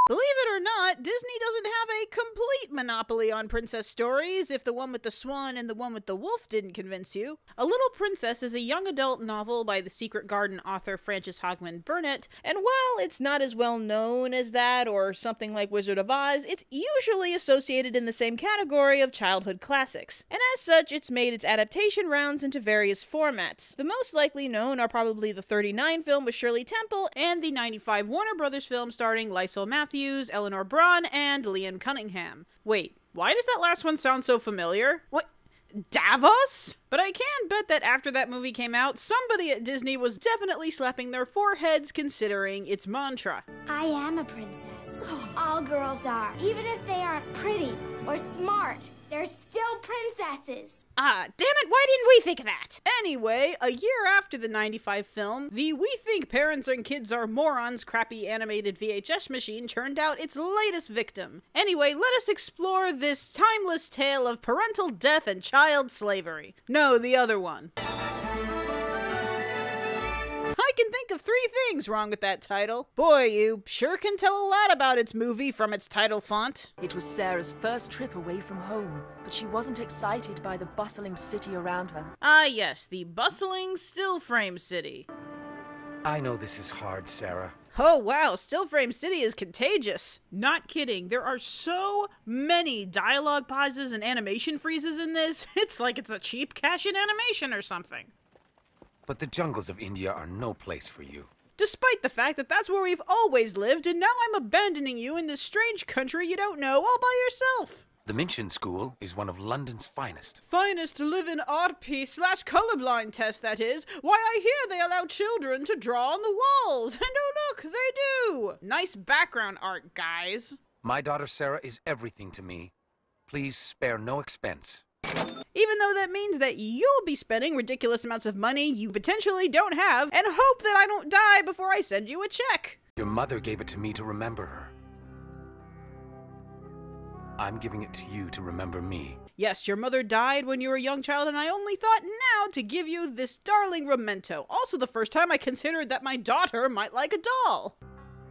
Believe it or not, Disney doesn't have a complete monopoly on princess stories, if the one with the swan and the one with the wolf didn't convince you. A Little Princess is a young adult novel by the Secret Garden author Frances Hogman Burnett, and while it's not as well known as that or something like Wizard of Oz, it's usually associated in the same category of childhood classics. And as such, it's made its adaptation rounds into various formats. The most likely known are probably the 39 film with Shirley Temple and the 95 Warner Brothers film starring Lysol Matthews, Eleanor Braun, and Liam Cunningham. Wait, why does that last one sound so familiar? What? Davos? But I can bet that after that movie came out, somebody at Disney was definitely slapping their foreheads considering its mantra. I am a princess. All girls are. Even if they aren't pretty or smart, they're still princesses. Ah, damn it, why didn't we think of that? Anyway, a year after the 95 film, the We Think Parents and Kids Are Morons crappy animated VHS machine churned out its latest victim. Anyway, let us explore this timeless tale of parental death and child slavery. No, the other one. I can think of 3 things wrong with that title. Boy, you sure can tell a lot about its movie from its title font. It was Sarah's first trip away from home, but she wasn't excited by the bustling city around her. Ah yes, the bustling still frame city. I know this is hard, Sarah. Oh wow, Still Frame City is contagious. Not kidding, there are so many dialogue pauses and animation freezes in this, it's like it's a cheap cash-in animation or something. But the jungles of India are no place for you. Despite the fact that that's where we've always lived, and now I'm abandoning you in this strange country you don't know all by yourself. The Minchin School is one of London's finest. Finest live-in art piece / colorblind test, that is. Why, I hear they allow children to draw on the walls. And oh look, they do. Nice background art, guys. My daughter Sarah is everything to me. Please spare no expense. Even though that means that you'll be spending ridiculous amounts of money you potentially don't have, and hope that I don't die before I send you a check. Your mother gave it to me to remember her. I'm giving it to you to remember me. Yes, your mother died when you were a young child, and I only thought now to give you this darling memento. Also the first time I considered that my daughter might like a doll.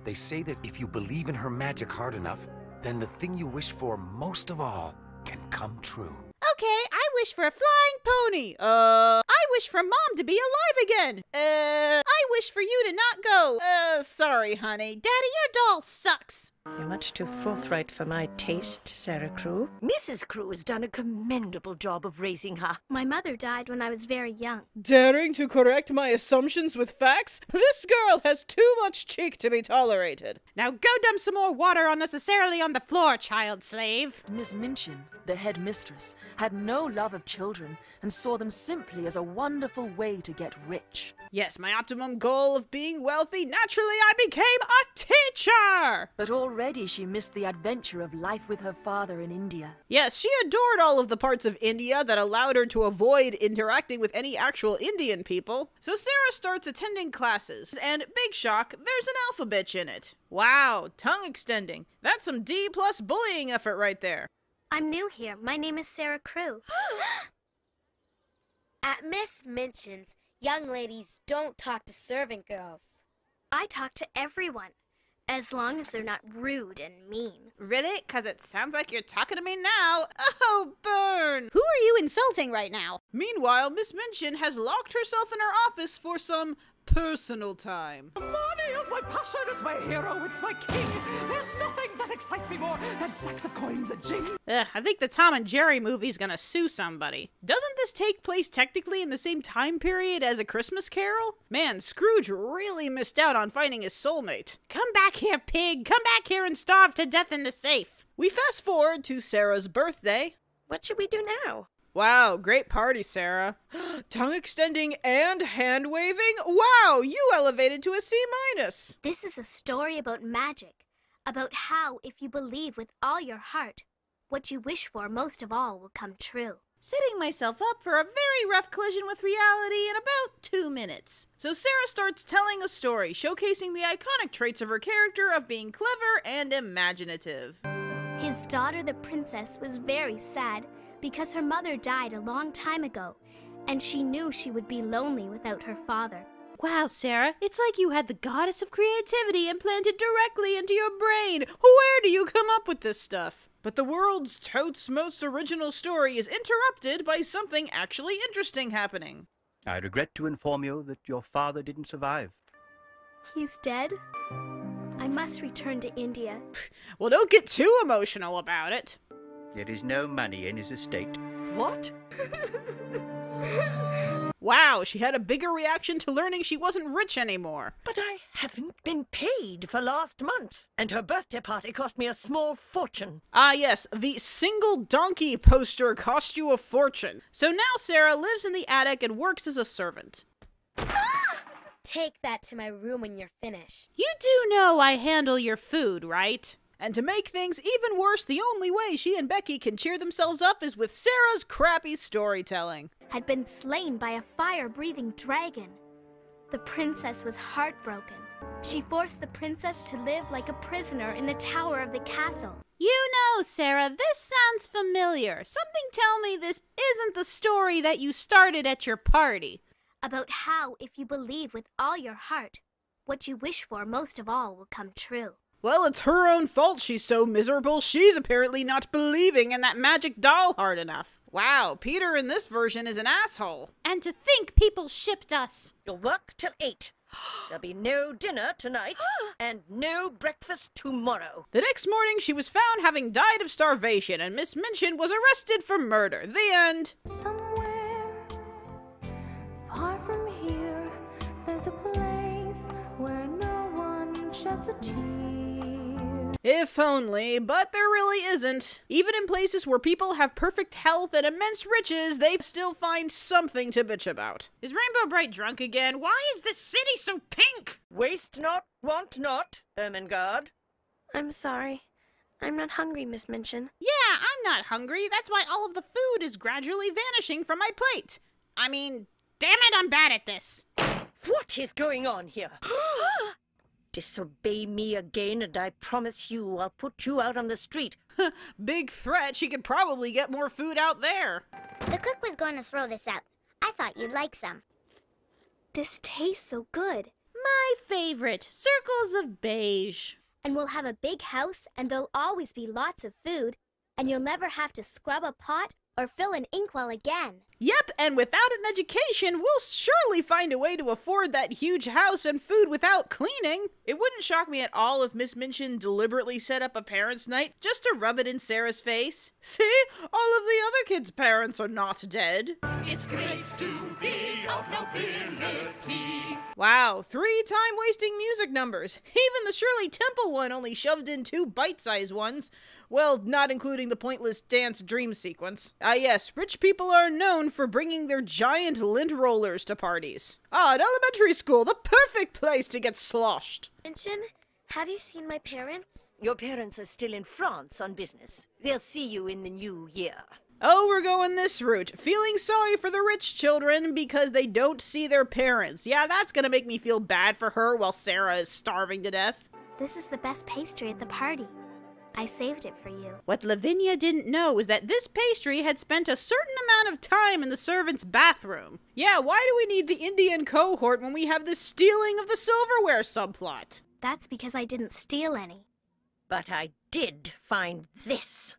They say that if you believe in her magic hard enough, then the thing you wish for most of all can come true. Okay, I wish for a flying pony. I wish for Mom to be alive again. I wish for you to not go. Sorry, honey. Daddy, your doll sucks. You're much too forthright for my taste, Sarah Crewe. Mrs. Crewe has done a commendable job of raising her. My mother died when I was very young. Daring to correct my assumptions with facts? This girl has too much cheek to be tolerated. Now go dump some more water unnecessarily on the floor, child slave. Miss Minchin, the head mistress, had no love of children and saw them simply as a wonderful way to get rich. Yes, my optimum goal of being wealthy, naturally I became a teacher! But already she missed the adventure of life with her father in India. Yes, she adored all of the parts of India that allowed her to avoid interacting with any actual Indian people. So Sarah starts attending classes, and big shock, there's an alpha bitch in it. Wow, tongue extending. That's some D+ bullying effort right there. I'm new here. My name is Sarah Crewe. At Miss Minchin's, young ladies don't talk to servant girls. I talk to everyone, as long as they're not rude and mean. Really? 'Cause it sounds like you're talking to me now. Oh, burn! Who are you insulting right now? Meanwhile, Miss Minchin has locked herself in her office for some personal time. Money is my passion, it's my hero, it's my king. There's nothing that excites me more than sacks of coins and jing. I think the Tom and Jerry movie's gonna sue somebody. Doesn't this take place technically in the same time period as A Christmas Carol? Man, Scrooge really missed out on finding his soulmate. Come back here, pig! Come back here and starve to death in the safe! We fast forward to Sarah's birthday. What should we do now? Wow, great party, Sarah. Tongue extending and hand waving? Wow, you elevated to a C-. This is a story about magic, about how, if you believe with all your heart, what you wish for most of all will come true. Setting myself up for a very rough collision with reality in about 2 minutes. So Sarah starts telling a story, showcasing the iconic traits of her character of being clever and imaginative. His daughter, the princess, was very sad because her mother died a long time ago, and she knew she would be lonely without her father. Wow, Sarah, it's like you had the goddess of creativity implanted directly into your brain. Where do you come up with this stuff? But the world's totes most original story is interrupted by something actually interesting happening. I regret to inform you that your father didn't survive. He's dead? I must return to India. Well, don't get too emotional about it. There is no money in his estate. What? Wow, she had a bigger reaction to learning she wasn't rich anymore. But I haven't been paid for last month, and her birthday party cost me a small fortune. Ah yes, the single donkey poster cost you a fortune. So now Sarah lives in the attic and works as a servant. Take that to my room when you're finished. You do know I handle your food, right? And to make things even worse, the only way she and Becky can cheer themselves up is with Sarah's crappy storytelling. Had been slain by a fire-breathing dragon. The princess was heartbroken. She forced the princess to live like a prisoner in the tower of the castle. You know, Sarah, this sounds familiar. Something tell me this isn't the story that you started at your party. About how, if you believe with all your heart, what you wish for most of all will come true. Well, it's her own fault she's so miserable. She's apparently not believing in that magic doll hard enough. Wow, Peter in this version is an asshole. And to think people shipped us. You'll work till 8. There'll be no dinner tonight, and no breakfast tomorrow. The next morning, she was found having died of starvation, and Miss Minchin was arrested for murder. The end. Somewhere far from here, there's a place where no one sheds a tear. If only, but there really isn't. Even in places where people have perfect health and immense riches, they still find something to bitch about. Is Rainbow Bright drunk again? Why is this city so pink? Waste not, want not, Ermengarde. I'm sorry. I'm not hungry, Miss Minchin. Yeah, I'm not hungry. That's why all of the food is gradually vanishing from my plate. I mean, damn it, I'm bad at this. What is going on here? Disobey me again, and I promise you I'll put you out on the street. Big threat. She could probably get more food out there. The cook was going to throw this out. I thought you'd like some. This tastes so good. My favorite, circles of beige. And we'll have a big house, and there'll always be lots of food, and you'll never have to scrub a pot or fill an inkwell again. Yep, and without an education, we'll surely find a way to afford that huge house and food without cleaning. It wouldn't shock me at all if Miss Minchin deliberately set up a parents' night just to rub it in Sarah's face. See? All of the other kids' parents are not dead. It's great to be of nobility. Wow, 3 time-wasting music numbers. Even the Shirley Temple one only shoved in 2 bite-sized ones. Well, not including the pointless dance dream sequence. Ah yes, rich people are known for bringing their giant lint rollers to parties. Ah, at elementary school, the perfect place to get sloshed. Minchin, have you seen my parents? Your parents are still in France on business. They'll see you in the new year. Oh, we're going this route. Feeling sorry for the rich children because they don't see their parents. Yeah, that's gonna make me feel bad for her while Sarah is starving to death. This is the best pastry at the party. I saved it for you. What Lavinia didn't know is that this pastry had spent a certain amount of time in the servant's bathroom. Yeah, why do we need the Indian cohort when we have this stealing of the silverware subplot? That's because I didn't steal any. But I did find this.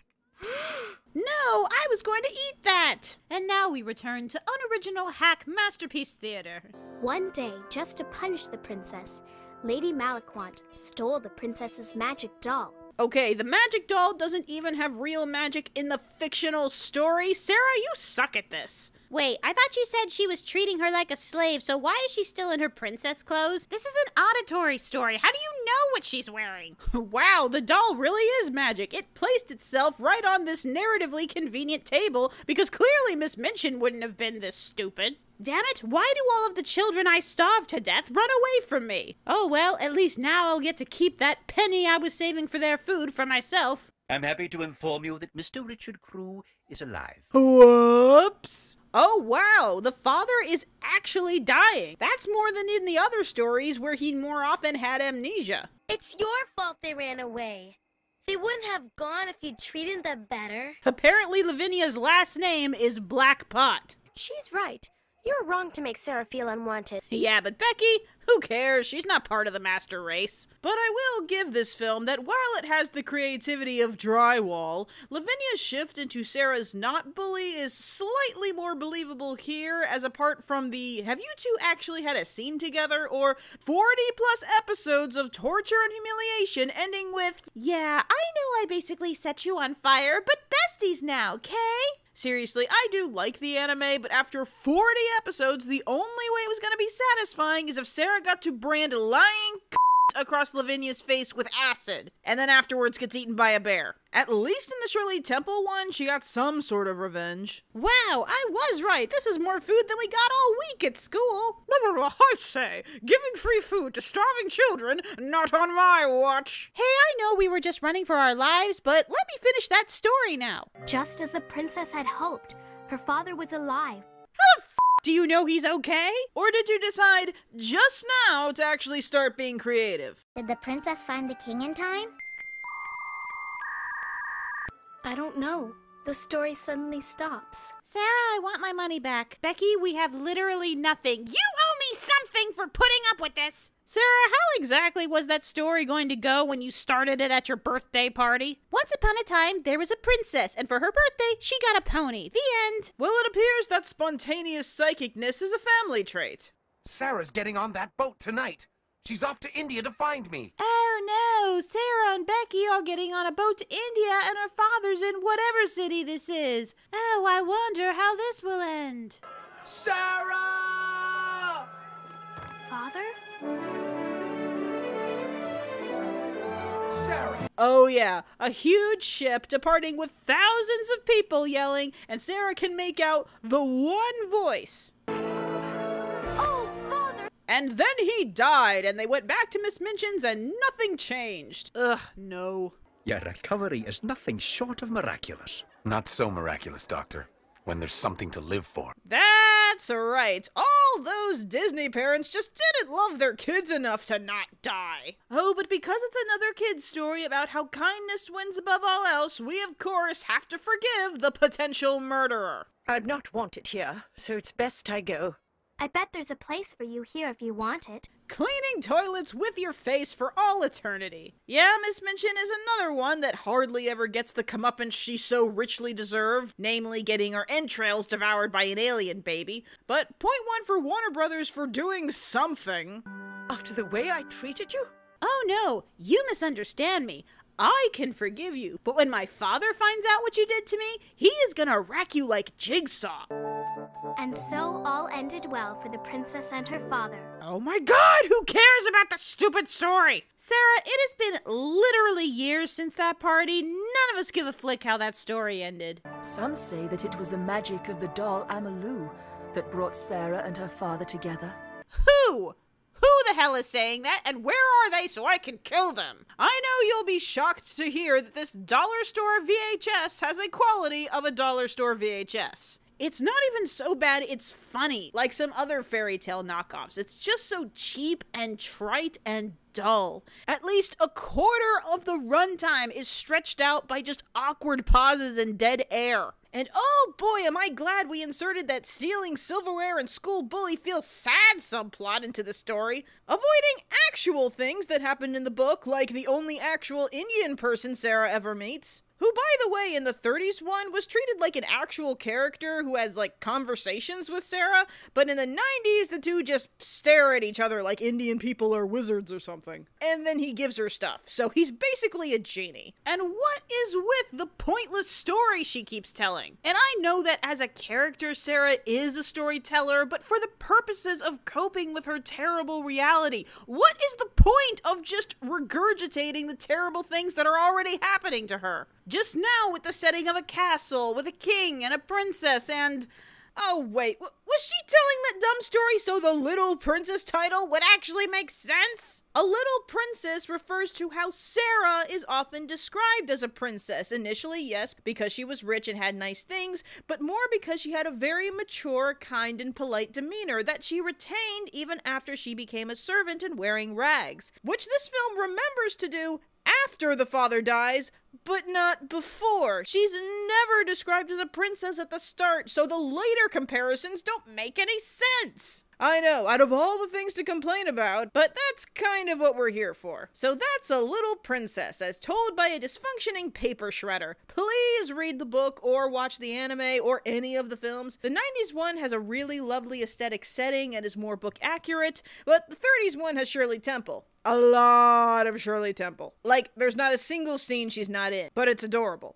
No, I was going to eat that! And now we return to unoriginal hack masterpiece theater. One day, just to punish the princess, Lady Malaquant stole the princess's magic doll. Okay, the magic doll doesn't even have real magic in the fictional story. Sarah, you suck at this. Wait, I thought you said she was treating her like a slave, so why is she still in her princess clothes? This is an auditory story. How do you know what she's wearing? Wow, the doll really is magic. It placed itself right on this narratively convenient table because clearly Miss Minchin wouldn't have been this stupid. Damn it, why do all of the children I starved to death run away from me? Oh well, at least now I'll get to keep that penny I was saving for their food for myself. I'm happy to inform you that Mr. Richard Crewe is alive. Whoops! Oh wow, the father is actually dying. That's more than in the other stories where he more often had amnesia. It's your fault they ran away. They wouldn't have gone if you'd treated them better. Apparently Lavinia's last name is Blackpot. She's right. You're wrong to make Sarah feel unwanted. Yeah, but Becky, who cares? She's not part of the master race. But I will give this film that while it has the creativity of drywall, Lavinia's shift into Sarah's not bully is slightly more believable here, as apart from the "have you two actually had a scene together?" or 40 plus episodes of torture and humiliation ending with, "Yeah, I know I basically set you on fire, but besties now, Kay?" Seriously, I do like the anime, but after 40 episodes, the only way it was going to be satisfying is if Sarah got to brand lying across Lavinia's face with acid, and then afterwards gets eaten by a bear. At least in the Shirley Temple one, she got some sort of revenge. Wow, I was right. This is more food than we got all week at school. I say, giving free food to starving children, not on my watch. Hey, I know we were just running for our lives, but let me finish that story now. Just as the princess had hoped, her father was alive. How the f*** do you know he's okay? Or did you decide just now to actually start being creative? Did the princess find the king in time? I don't know. The story suddenly stops. Sarah, I want my money back. Becky, we have literally nothing. You owe me something for putting up with this. Sarah, how exactly was that story going to go when you started it at your birthday party? Once upon a time, there was a princess, and for her birthday, she got a pony. The end. Well, it appears that spontaneous psychicness is a family trait. Sarah's getting on that boat tonight. She's off to India to find me. Oh no, Sarah and Becky are getting on a boat to India and her father's in whatever city this is. Oh, I wonder how this will end. Sarah! Father? Sarah! Oh yeah, a huge ship departing with thousands of people yelling, and Sarah can make out the one voice. And then he died, and they went back to Miss Minchin's, and nothing changed. Ugh, no. Your recovery is nothing short of miraculous. Not so miraculous, Doctor, when there's something to live for. That's right. All those Disney parents just didn't love their kids enough to not die. Oh, but because it's another kid's story about how kindness wins above all else, we of course have to forgive the potential murderer. I'm not wanted here, so it's best I go. I bet there's a place for you here if you want it. Cleaning toilets with your face for all eternity. Yeah, Miss Minchin is another one that hardly ever gets the comeuppance she so richly deserved, namely getting her entrails devoured by an alien baby. But point one for Warner Brothers for doing something. After the way I treated you? Oh no, you misunderstand me. I can forgive you, but when my father finds out what you did to me, he is gonna rack you like Jigsaw. And so all ended well for the princess and her father. Oh my god, who cares about the stupid story? Sarah, it has been literally years since that party. None of us give a flick how that story ended. Some say that it was the magic of the doll Amalou that brought Sarah and her father together. Who? Who the hell is saying that, and where are they so I can kill them? I know you'll be shocked to hear that this dollar store VHS has the quality of a dollar store VHS. It's not even so bad, it's funny, like some other fairy tale knockoffs. It's just so cheap and trite and dull. At least a quarter of the runtime is stretched out by just awkward pauses and dead air. And oh boy, am I glad we inserted that stealing silverware and school bully feels sad subplot into the story, avoiding actual things that happened in the book, like the only actual Indian person Sarah ever meets. Who, by the way, in the 30s one, was treated like an actual character who has, like, conversations with Sarah, but in the 90s, the two just stare at each other like Indian people are wizards or something. And then he gives her stuff, so he's basically a genie. And what is with the pointless story she keeps telling? And I know that as a character, Sarah is a storyteller, but for the purposes of coping with her terrible reality, what is the point of just regurgitating the terrible things that are already happening to her? Just now with the setting of a castle, with a king and a princess and... Oh wait, was she telling that dumb story so the Little Princess title would actually make sense? A little princess refers to how Sarah is often described as a princess. Initially, yes, because she was rich and had nice things, but more because she had a very mature, kind, and polite demeanor that she retained even after she became a servant and wearing rags, which this film remembers to do after the father dies, but not before. She's never described as a princess at the start, so the later comparisons don't make any sense. I know, out of all the things to complain about, but that's kind of what we're here for. So that's A Little Princess, as told by a dysfunctioning paper shredder. Please read the book or watch the anime or any of the films. The 90s one has a really lovely aesthetic setting and is more book accurate, but the 30s one has Shirley Temple. A lot of Shirley Temple. Like, there's not a single scene she's not in, but it's adorable.